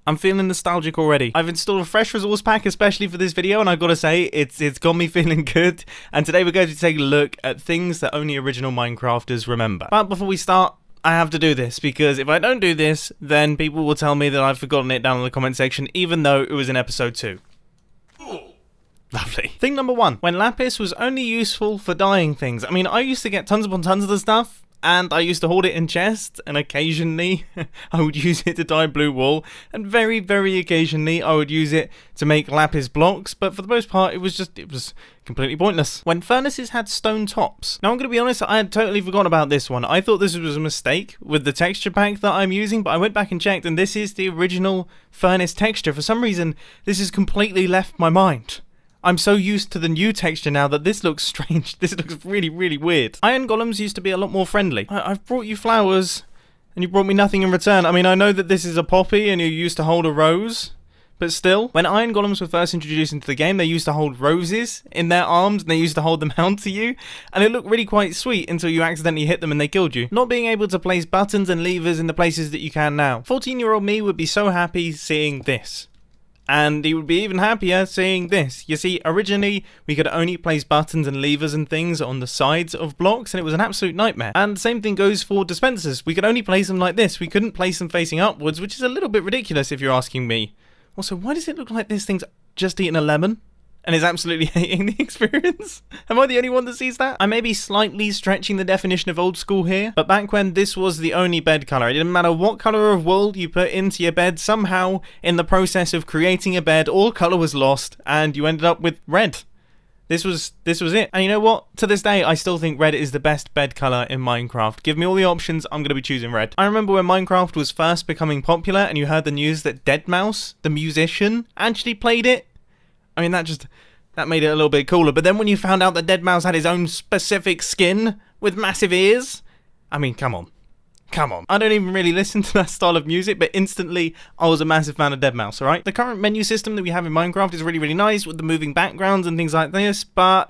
I'm feeling nostalgic already. I've installed a fresh resource pack especially for this video, and I've got to say, it's got me feeling good. And today we're going to take a look at things that only original Minecrafters remember. But before we start, I have to do this, because if I don't do this, then people will tell me that I've forgotten it down in the comment section, even though it was in episode 2. Lovely. Thing number 1. When lapis was only useful for dyeing things. I mean, I used to get tons upon tons of the stuff, and I used to hold it in chests, and occasionally I would use it to dye blue wool, and very, very occasionally I would use it to make lapis blocks, but for the most part it was completely pointless. When furnaces had stone tops. Now I'm going to be honest, I had totally forgotten about this one. I thought this was a mistake with the texture pack that I'm using, but I went back and checked, and this is the original furnace texture. For some reason, this has completely left my mind. I'm so used to the new texture now that this looks strange. This looks really, really weird. Iron golems used to be a lot more friendly. I've brought you flowers, and you brought me nothing in return. I mean, I know that this is a poppy, and you used to hold a rose, but still. When iron golems were first introduced into the game, they used to hold roses in their arms, and they used to hold them out to you, and it looked really quite sweet until you accidentally hit them and they killed you. Not being able to place buttons and levers in the places that you can now. 14-year-old me would be so happy seeing this. And he would be even happier seeing this. You see, originally, we could only place buttons and levers and things on the sides of blocks, and it was an absolute nightmare. And the same thing goes for dispensers. We could only place them like this. We couldn't place them facing upwards, which is a little bit ridiculous if you're asking me. Also, why does it look like this thing's just eaten a lemon and is absolutely hating the experience? Am I the only one that sees that? I may be slightly stretching the definition of old school here, but back when this was the only bed colour, it didn't matter what colour of wool you put into your bed, somehow in the process of creating a bed, all colour was lost and you ended up with red. This was it. And you know what? To this day, I still think red is the best bed colour in Minecraft. Give me all the options, I'm going to be choosing red. I remember when Minecraft was first becoming popular and you heard the news that deadmau5, the musician, actually played it. I mean, that made it a little bit cooler. But then when you found out that deadmau5 had his own specific skin with massive ears, I mean, come on. Come on. I don't even really listen to that style of music, but instantly I was a massive fan of deadmau5, alright? The current menu system that we have in Minecraft is really, really nice with the moving backgrounds and things like this, but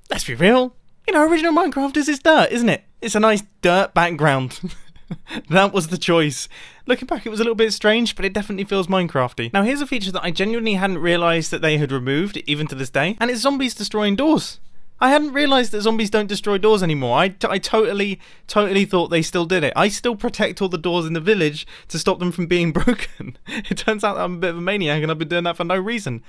let's be real. You know, original Minecraft is dirt, isn't it? It's a nice dirt background. That was the choice. Looking back, it was a little bit strange, but it definitely feels Minecrafty. Now, here's a feature that I genuinely hadn't realised that they had removed, even to this day, and it's zombies destroying doors. I hadn't realised that zombies don't destroy doors anymore. I totally thought they still did it. I still protect all the doors in the village to stop them from being broken. It turns out that I'm a bit of a maniac, and I've been doing that for no reason.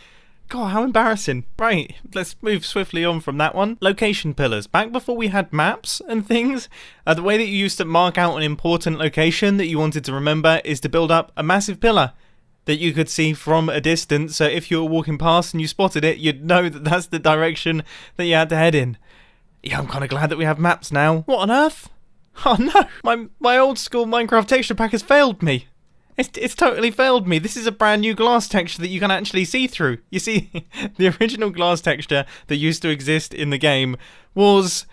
God, how embarrassing. Right, let's move swiftly on from that one. Location pillars. Back before we had maps and things, the way that you used to mark out an important location that you wanted to remember is to build up a massive pillar that you could see from a distance. So if you were walking past and you spotted it, you'd know that that's the direction that you had to head in. Yeah, I'm kind of glad that we have maps now. What on earth? Oh no, my old school Minecraft texture pack has failed me. It's totally failed me. This is a brand new glass texture that you can actually see through. You see, the original glass texture that used to exist in the game was,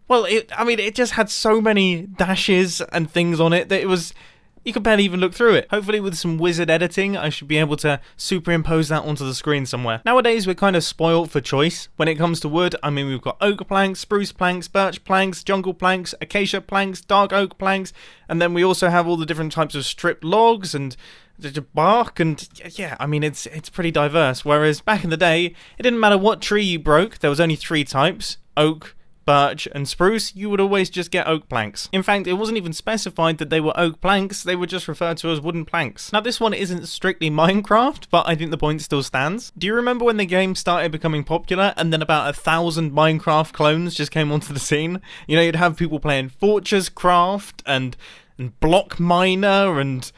well, it just had so many dashes and things on it that you could barely even look through it. Hopefully with some wizard editing, I should be able to superimpose that onto the screen somewhere. Nowadays, we're kind of spoiled for choice. When it comes to wood, I mean, we've got oak planks, spruce planks, birch planks, jungle planks, acacia planks, dark oak planks, and then we also have all the different types of stripped logs and bark, and yeah, I mean, it's pretty diverse. Whereas back in the day, it didn't matter what tree you broke, there was only 3 types: oak, birch and spruce. You would always just get oak planks. In fact, it wasn't even specified that they were oak planks, they were just referred to as wooden planks. Now this one isn't strictly Minecraft, but I think the point still stands. Do you remember when the game started becoming popular and then about 1,000 Minecraft clones just came onto the scene? You know, you'd have people playing Fortress Craft and Block Miner and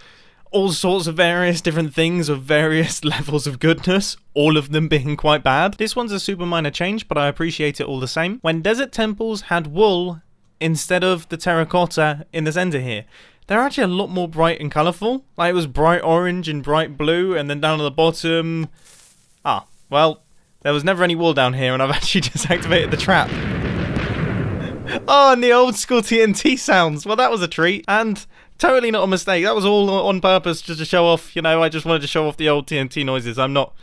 all sorts of various different things of various levels of goodness, all of them being quite bad. This one's a super minor change, but I appreciate it all the same. When desert temples had wool instead of the terracotta in the center here, they're actually a lot more bright and colourful. Like, it was bright orange and bright blue, and then down at the bottom... well, there was never any wool down here, and I've actually just activated the trap. Oh, and the old school TNT sounds. Well, that was a treat, and totally not a mistake. That was all on purpose, just to show off, you know, I just wanted to show off the old TNT noises. I'm not...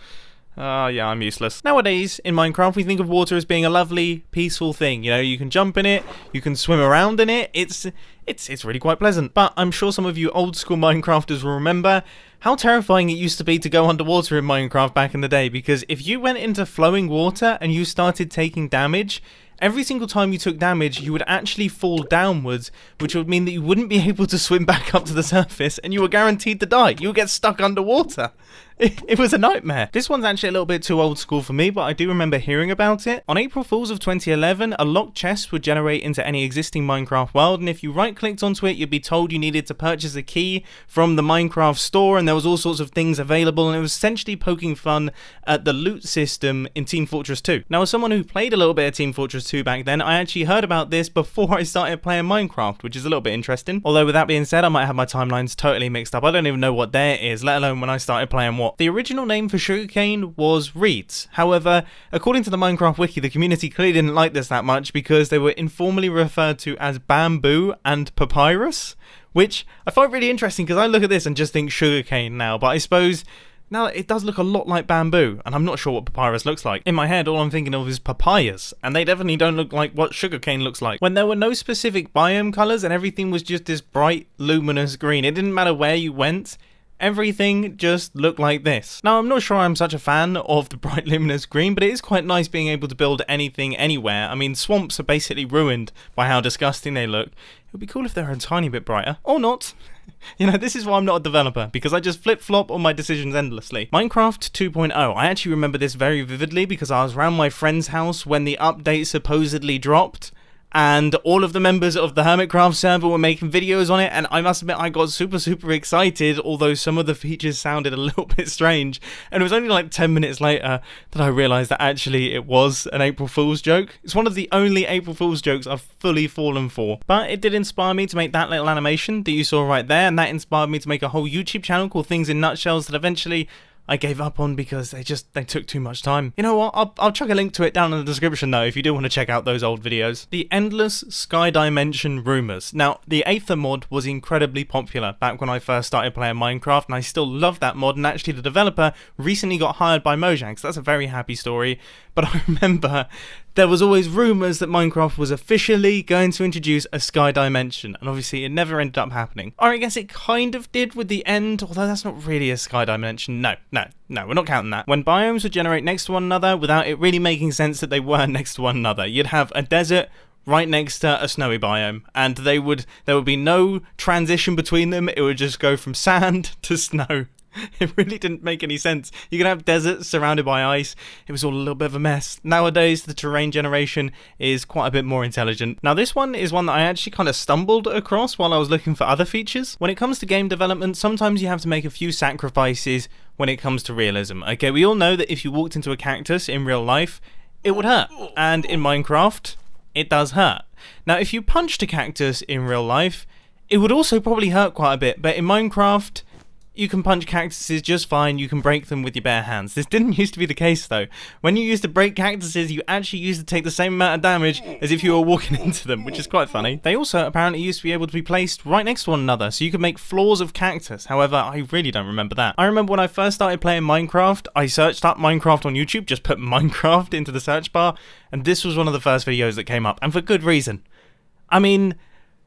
yeah, I'm useless. Nowadays, in Minecraft, we think of water as being a lovely, peaceful thing. You know, you can jump in it, you can swim around in it. It's really quite pleasant. But I'm sure some of you old school Minecrafters will remember how terrifying it used to be to go underwater in Minecraft back in the day, because if you went into flowing water and you started taking damage, every single time you took damage, you would actually fall downwards, which would mean that you wouldn't be able to swim back up to the surface, and you were guaranteed to die. You would get stuck underwater. It was a nightmare. This one's actually a little bit too old school for me, but I do remember hearing about it. On April Fools of 2011, a locked chest would generate into any existing Minecraft world, and if you right-clicked onto it, you'd be told you needed to purchase a key from the Minecraft store, and there was all sorts of things available, and it was essentially poking fun at the loot system in Team Fortress 2. Now, as someone who played a little bit of Team Fortress 2 back then, I actually heard about this before I started playing Minecraft, which is a little bit interesting. Although, with that being said, I might have my timelines totally mixed up. I don't even know what there is, let alone when I started playing what. The original name for sugarcane was reeds. However, according to the Minecraft wiki, the community clearly didn't like this that much because they were informally referred to as bamboo and papyrus, which I find really interesting because I look at this and just think sugarcane now, but I suppose now it does look a lot like bamboo, and I'm not sure what papyrus looks like. In my head, all I'm thinking of is papayas, and they definitely don't look like what sugarcane looks like. When there were no specific biome colours and everything was just this bright, luminous green, it didn't matter where you went, everything just looked like this. Now, I'm not sure I'm such a fan of the bright luminous green, but it is quite nice being able to build anything anywhere. I mean, swamps are basically ruined by how disgusting they look. It would be cool if they were a tiny bit brighter. Or not. You know, this is why I'm not a developer, because I just flip-flop on my decisions endlessly. Minecraft 2.0, I actually remember this very vividly because I was around my friend's house when the update supposedly dropped, and all of the members of the Hermitcraft server were making videos on it, and I must admit I got super excited, although some of the features sounded a little bit strange, and it was only like 10 minutes later that I realised that actually it was an April Fool's joke. It's one of the only April Fool's jokes I've fully fallen for, but it did inspire me to make that little animation that you saw right there, and that inspired me to make a whole YouTube channel called Things in Nutshells that eventually I gave up on because they took too much time. You know what, I'll chuck a link to it down in the description though if you do want to check out those old videos. The Endless Sky Dimension Rumours. Now, the Aether mod was incredibly popular back when I first started playing Minecraft, and I still love that mod, and actually the developer recently got hired by Mojang, so that's a very happy story. But I remember there was always rumours that Minecraft was officially going to introduce a sky dimension, and obviously it never ended up happening. Or I guess it kind of did with the end, although that's not really a sky dimension. No, we're not counting that. When biomes would generate next to one another without it really making sense that they were next to one another. You'd have a desert right next to a snowy biome, and there would be no transition between them. It would just go from sand to snow. It really didn't make any sense. You could have deserts surrounded by ice. It was all a little bit of a mess. Nowadays, the terrain generation is quite a bit more intelligent. Now, this one is one that I actually kind of stumbled across while I was looking for other features. When it comes to game development, sometimes you have to make a few sacrifices when it comes to realism. Okay, we all know that if you walked into a cactus in real life, it would hurt. And in Minecraft, it does hurt. Now, if you punched a cactus in real life, it would also probably hurt quite a bit. But in Minecraft, you can punch cactuses just fine, you can break them with your bare hands. This didn't used to be the case though. When you used to break cactuses, you actually used to take the same amount of damage as if you were walking into them, which is quite funny. They also apparently used to be able to be placed right next to one another, so you could make floors of cactus. However, I really don't remember that. I remember when I first started playing Minecraft, I searched up Minecraft on YouTube, just put Minecraft into the search bar, and this was one of the first videos that came up, and for good reason. I mean,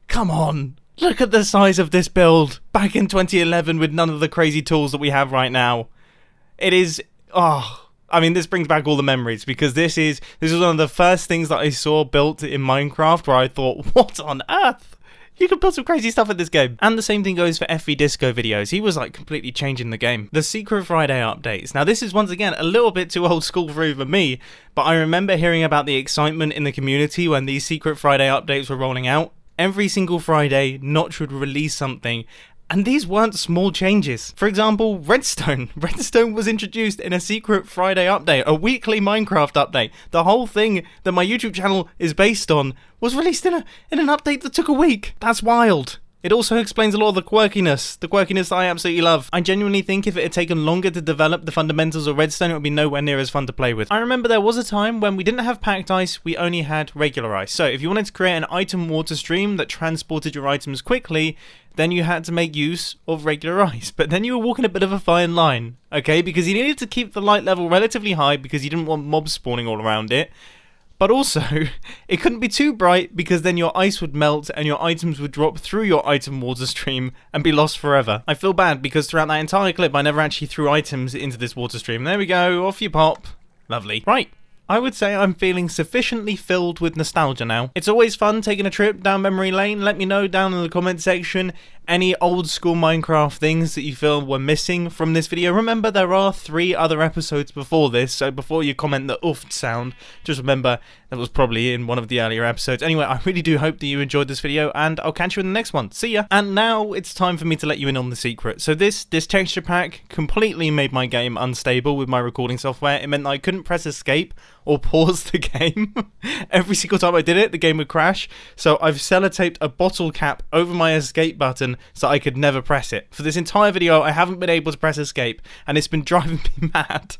come on. Look at the size of this build back in 2011 with none of the crazy tools that we have right now. It is, I mean, this brings back all the memories because this was one of the first things that I saw built in Minecraft where I thought, what on earth? You can put some crazy stuff in this game. And the same thing goes for FV Disco videos. He was like completely changing the game. The Secret Friday updates. Now this is once again a little bit too old school for even me, but I remember hearing about the excitement in the community when these Secret Friday updates were rolling out. Every single Friday, Notch would release something, and these weren't small changes. For example, Redstone. Redstone was introduced in a Secret Friday update, a weekly Minecraft update. The whole thing that my YouTube channel is based on was released in an update that took a week. That's wild. It also explains a lot of the quirkiness I absolutely love. I genuinely think if it had taken longer to develop the fundamentals of Redstone, it would be nowhere near as fun to play with. I remember there was a time when we didn't have packed ice, we only had regular ice. So if you wanted to create an item water stream that transported your items quickly, then you had to make use of regular ice. But then you were walking a bit of a fine line, okay? Because you needed to keep the light level relatively high because you didn't want mobs spawning all around it. But also, it couldn't be too bright because then your ice would melt and your items would drop through your item water stream and be lost forever. I feel bad because throughout that entire clip I never actually threw items into this water stream. There we go, off you pop. Lovely. Right. I would say I'm feeling sufficiently filled with nostalgia now. It's always fun taking a trip down memory lane. Let me know down in the comment section any old school Minecraft things that you feel were missing from this video. Remember, there are 3 other episodes before this, so before you comment the oof sound, just remember that was probably in one of the earlier episodes. Anyway, I really do hope that you enjoyed this video, and I'll catch you in the next one. See ya! And now it's time for me to let you in on the secret. So this texture pack completely made my game unstable with my recording software. It meant that I couldn't press escape or pause the game. Every single time I did it, the game would crash. So I've sellotaped a bottle cap over my escape button so I could never press it. For this entire video, I haven't been able to press escape, and it's been driving me mad.